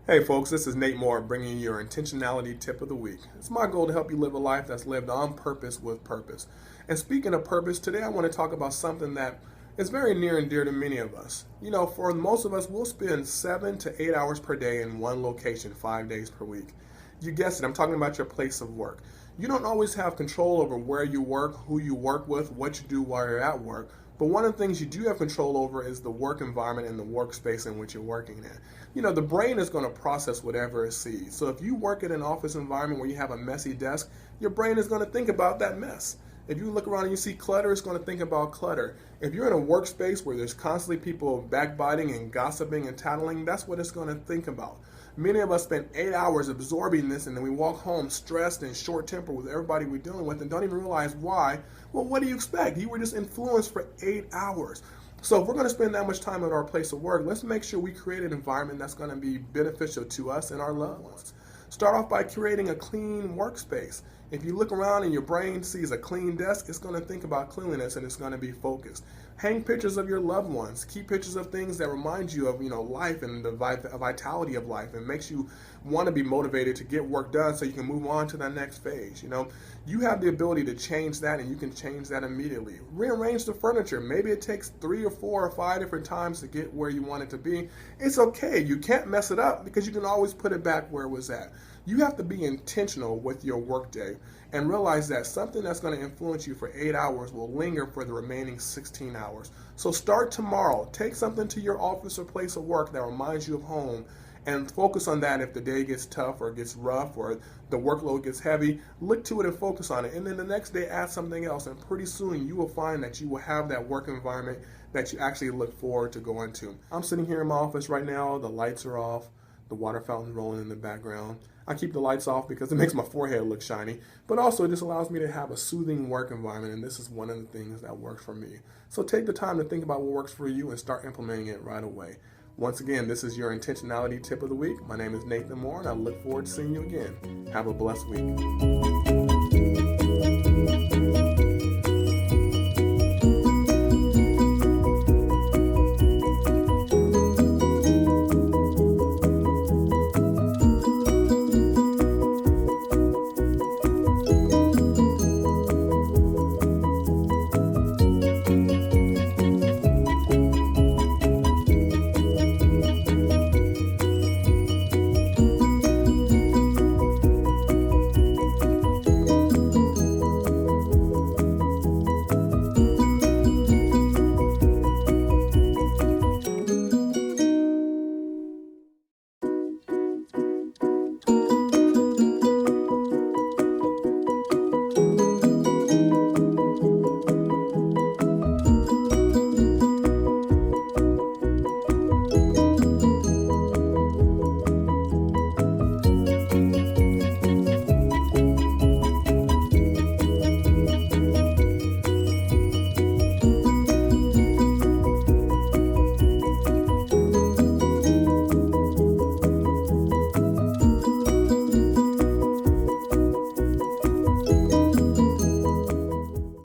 Hey folks, this is Nate Moore bringing you your intentionality tip of the week. It's my goal to help you live a life that's lived on purpose with purpose. And speaking of purpose, today I want to talk about something that is very near and dear to many of us. You know, for most of us, we'll spend 7 to 8 hours per day in one location, 5 days per week. You guessed it, I'm talking about your place of work. You don't always have control over where you work, who you work with, what you do while you're at work. But one of the things you do have control over is the work environment and the workspace in which you're working in. You know, the brain is going to process whatever it sees. So if you work in an office environment where you have a messy desk, your brain is going to think about that mess. If you look around and you see clutter, it's going to think about clutter. If you're in a workspace where there's constantly people backbiting and gossiping and tattling, that's what it's going to think about. Many of us spend 8 hours absorbing this, and then we walk home stressed and short tempered with everybody we're dealing with and don't even realize why. Well, what do you expect? You were just influenced for 8 hours. So if we're going to spend that much time at our place of work, let's make sure we create an environment that's going to be beneficial to us and our loved ones. Start off by creating a clean workspace. If you look around and your brain sees a clean desk, it's going to think about cleanliness and it's going to be focused. Hang pictures of your loved ones. Keep pictures of things that remind you of, life and the vitality of life, and makes you want to be motivated to get work done so you can move on to that next phase. You have the ability to change that, and you can change that immediately. Rearrange the furniture. Maybe it takes 3 or 4 or 5 different times to get where you want it to be. It's okay. You can't mess it up because you can always put it back where it was at. You have to be intentional with your workday and realize that something that's going to influence you for 8 hours will linger for the remaining 16 hours. So start tomorrow. Take something to your office or place of work that reminds you of home and focus on that. If the day gets tough or gets rough or the workload gets heavy, look to it and focus on it. And then the next day add something else, and pretty soon you will find that you will have that work environment that you actually look forward to going to. I'm sitting here in my office right now. The lights are off. The water fountain rolling in the background. I keep the lights off because it makes my forehead look shiny, but also it just allows me to have a soothing work environment, and this is one of the things that works for me. So take the time to think about what works for you and start implementing it right away. Once again, this is your intentionality tip of the week. My name is Nathan Moore, and I look forward to seeing you again. Have a blessed week.